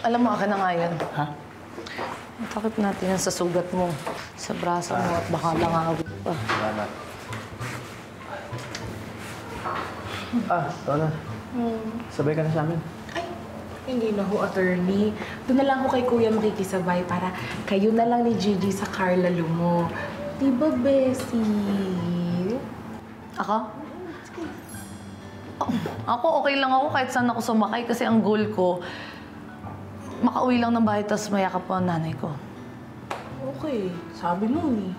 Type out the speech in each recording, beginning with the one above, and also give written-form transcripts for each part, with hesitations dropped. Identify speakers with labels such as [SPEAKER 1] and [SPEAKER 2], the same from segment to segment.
[SPEAKER 1] Alam mo, akin na nga yan.
[SPEAKER 2] Ha?
[SPEAKER 1] Takip natin yan sa sugat mo, sa braso mo, at baka langawin pa.
[SPEAKER 2] Salamat. Tona. Sabay ka na sa amin.
[SPEAKER 3] Ay, hindi na ho, attorney. Doon na lang ho kay Kuya makikisabay para kayo na lang ni Gigi sa Carla Lumo. Diba, Bessie?
[SPEAKER 1] Ako? Ako, okay lang ako kahit saan ako sumakay kasi ang goal ko, makauwi lang ng bahay tapos mayakap po ang nanay ko.
[SPEAKER 3] Okay, sabi mo eh.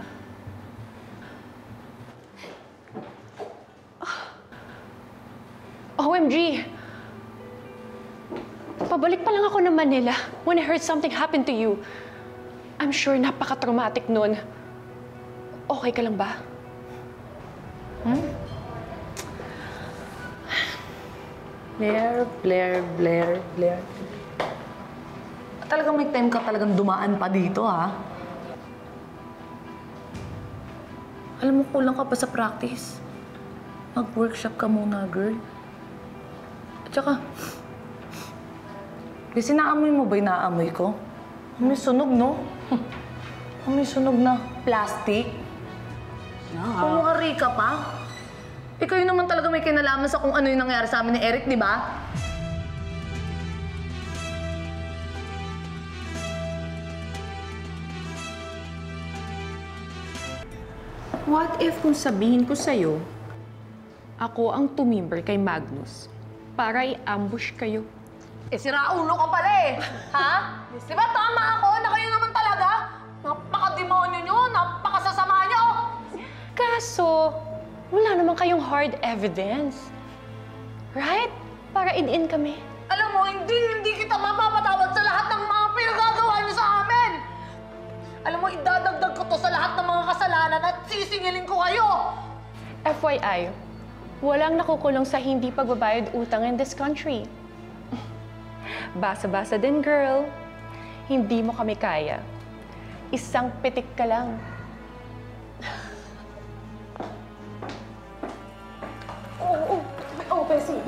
[SPEAKER 4] OMG! Pabalik pa lang ako ng Manila when I heard something happened to you. I'm sure napaka-traumatic nun. Okay ka lang ba?
[SPEAKER 1] Blair. Talagang may time ka talagang dumaan pa dito, ha? Alam mo, kulang ka pa sa practice. Mag-workshop ka muna, girl. At saka, kasi naamoy mo ba yung naamoy ko? May sunog, no? May sunog na plastic. Kumukari ka pa. Ikaw yun naman talaga may kinalaman sa kung ano yung nangyari sa amin ni Eric, di ba?
[SPEAKER 4] What if kung sabihin ko sa'yo, ako ang tumimber kay Magnus para i-ambush kayo?
[SPEAKER 1] Eh, siraulo ka pala eh! Ha? Di ba tama ako na kayo naman talaga? Napaka-demonyo nyo! Napakasasama nyo!
[SPEAKER 4] Kaso, wala naman kayong hard evidence. Right? Para in kami.
[SPEAKER 1] Alam mo, hindi kita mapapatawad sa lahat ng mga pinagagawa nyo sa amin! Alam mo, idadagdag ko to sa lahat ng mga kasalanan at sisingilin ko kayo!
[SPEAKER 4] FYI, walang nakukulong sa hindi pagbabayad utang in this country. Basa-basa din, girl. Hindi mo kami kaya. Isang pitik ka lang.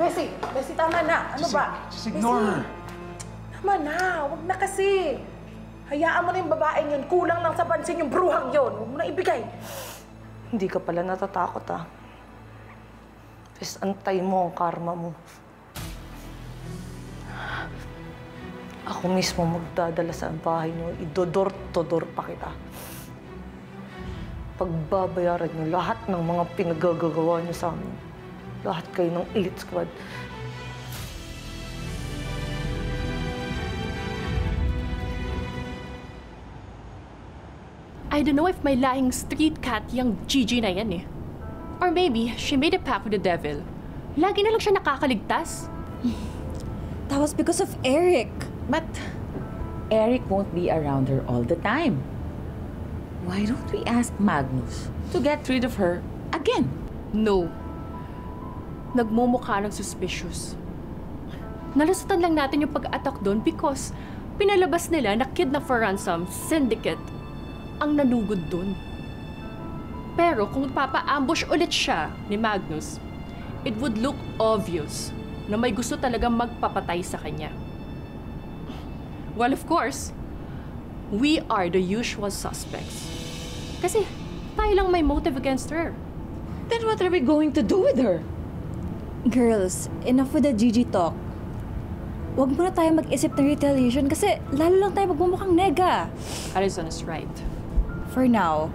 [SPEAKER 3] Bessie, tama na. Ano ba?
[SPEAKER 2] Just ignore her.
[SPEAKER 3] Tama na, wag na kasi. Hayaan mo na yung babaeng yun. Kulang lang sa pansin yung bruhang yun. Huwag mo na ibigay.
[SPEAKER 1] Hindi ka pala natatakot, ha? Just antay mo ang karma mo. Ako mismo magdadala sa bahay niyo. Idodor-todor pa kita. Pagbabayaran niyo lahat ng mga pinagagagawa niyo sa amin. Lahat kayo ng elite squad.
[SPEAKER 4] I don't know if may lahing street cat yung Gigi na yan eh. Or maybe, she made a pact with the devil. Lagi na lang siya nakakaligtas.
[SPEAKER 5] That was because of Eric.
[SPEAKER 6] But Eric won't be around her all the time. Why don't we ask Magnus to get rid of her again?
[SPEAKER 4] No. Nagmumukha ng suspicious. Nalasatan lang natin yung pag-attack doon because pinalabas nila na kidnap for ransom syndicate ang nanugod doon. Pero kung papa-ambush ulit siya ni Magnus, it would look obvious na may gusto talagang magpapatay sa kanya. Well, of course, we are the usual suspects. Kasi tayo lang may motive against her.
[SPEAKER 6] Then what are we going to do with her?
[SPEAKER 5] Girls, enough with the Gigi talk. Huwag muna tayo mag-isip ng retaliation kasi lalo lang tayo magmumukhang nega.
[SPEAKER 4] Harrison is right.
[SPEAKER 5] For now,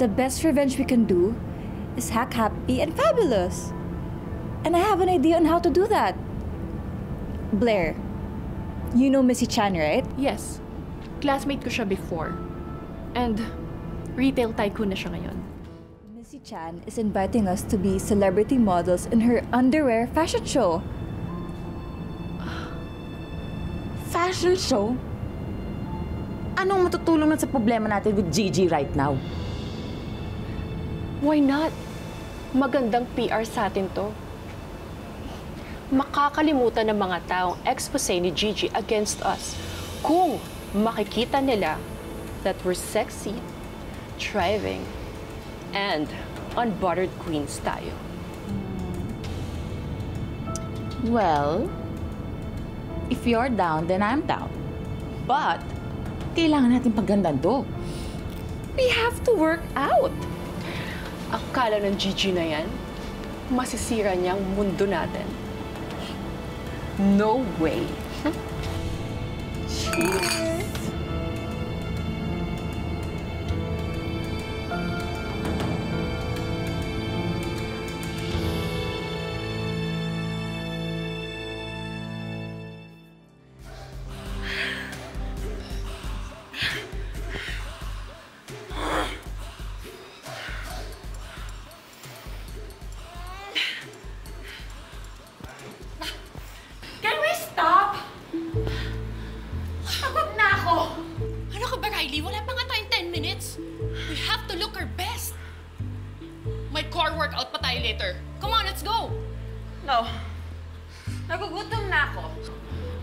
[SPEAKER 5] the best revenge we can do is hack happy and fabulous. And I have an idea on how to do that. Blair, you know Missy Chan, right?
[SPEAKER 4] Yes. Classmate ko siya before. And retail tycoon na siya ngayon.
[SPEAKER 5] Missy Chan is inviting us to be celebrity models in her underwear fashion show.
[SPEAKER 6] Fashion show? Anong matutulong na sa problema natin with Gigi right now?
[SPEAKER 4] Why not? Magandang PR sa atin to. Makakalimutan ng mga taong expose ni Gigi against us kung makikita nila that we're sexy, thriving, and unbuttered queens tayo.
[SPEAKER 6] Well, if you're down, then I'm down. But, kailangan natin paggandan to. We have to work out.
[SPEAKER 4] Akala ng Gigi na yan, masisira niya ang mundo natin.
[SPEAKER 6] No way.
[SPEAKER 3] Can we stop? Pagod na ako.
[SPEAKER 4] Ano ka ba, Riley? Wala pa nga tayong 10 minutes. We have to look our best. May core workout pa tayo later. Come on, let's go!
[SPEAKER 3] No. Nagugutom na ako.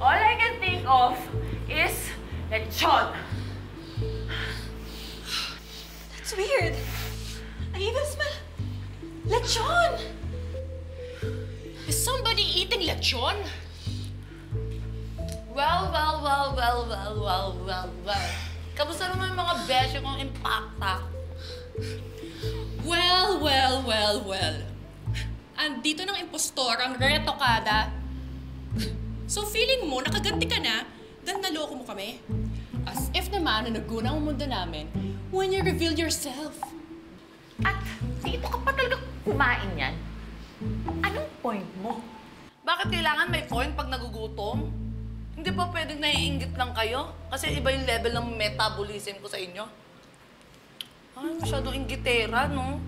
[SPEAKER 3] All I can think of is lechon.
[SPEAKER 5] That's weird. I even smell lechon.
[SPEAKER 4] Is somebody eating lechon?
[SPEAKER 1] Well. Kamusta naman yung mga beshi kong impacta?
[SPEAKER 4] Well. Andito ng impostor ang retokada. So feeling mo, nakaganti ka na, dahil naloko mo kami? As if naman na naguna ang mundo namin when you reveal yourself.
[SPEAKER 6] At dito ka pa talaga kumain yan. Anong point mo?
[SPEAKER 1] Bakit kailangan may point pag nagugutom? Hindi ba pwedeng naiinggit lang kayo? Kasi iba yung level ng metabolism ko sa inyo. Ay, masyadong inggitera, no?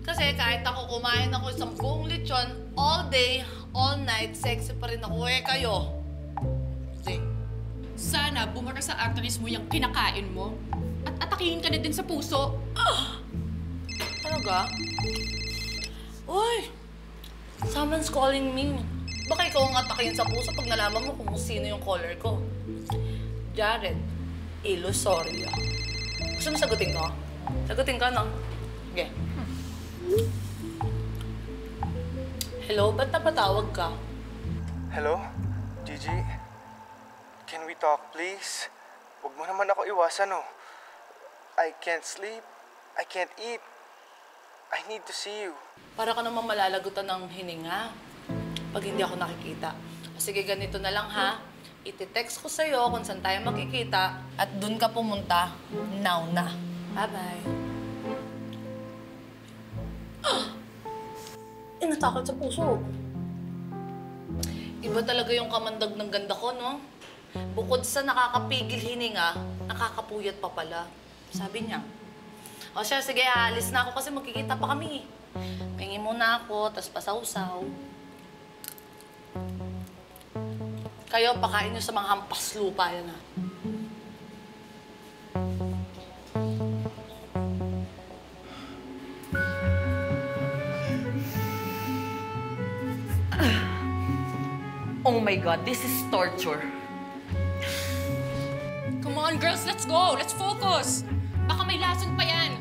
[SPEAKER 1] Kasi kahit ako kumain ako isang buong lechon, all day, all night, sexy pa rin ako. Kayo. Hindi.
[SPEAKER 4] Sana bumara sa arteries mo yung kinakain mo at atakihin ka na din sa puso.
[SPEAKER 1] Talaga? Uy! Someone's calling me. Baka ikaw ang atakin sa puso pag nalaman mo kung sino yung caller ko. Jared Ilosorio. Gusto mo sagutin ko? Sagutin ka, no? Okay. Hello? Ba't napatawag ka?
[SPEAKER 2] Hello? Gigi? Can we talk, please? Huwag mo naman ako iwasan, oh. I can't sleep. I can't eat. I need to see you.
[SPEAKER 1] Para ka namang malalagutan ng hininga pag hindi ako nakikita. Sige, ganito na lang, ha? Iti-text ko sa'yo kung saan tayo makikita at dun ka pumunta. Now na. Bye-bye. Inatakot sa puso. Iba talaga yung kamandag ng ganda ko, no? Bukod sa nakakapigil hininga, nakakapuyat pa pala. Sabi niya. O siya, sige, aalis na ako kasi magkikita pa kami. Pahingi muna ako, tas pasawsaw. Kayo, pakain nyo sa mga hampas lupa yan, ha?
[SPEAKER 6] Oh my God, this is torture.
[SPEAKER 4] Come on, girls, let's go! Let's focus! Baka may lason pa yan!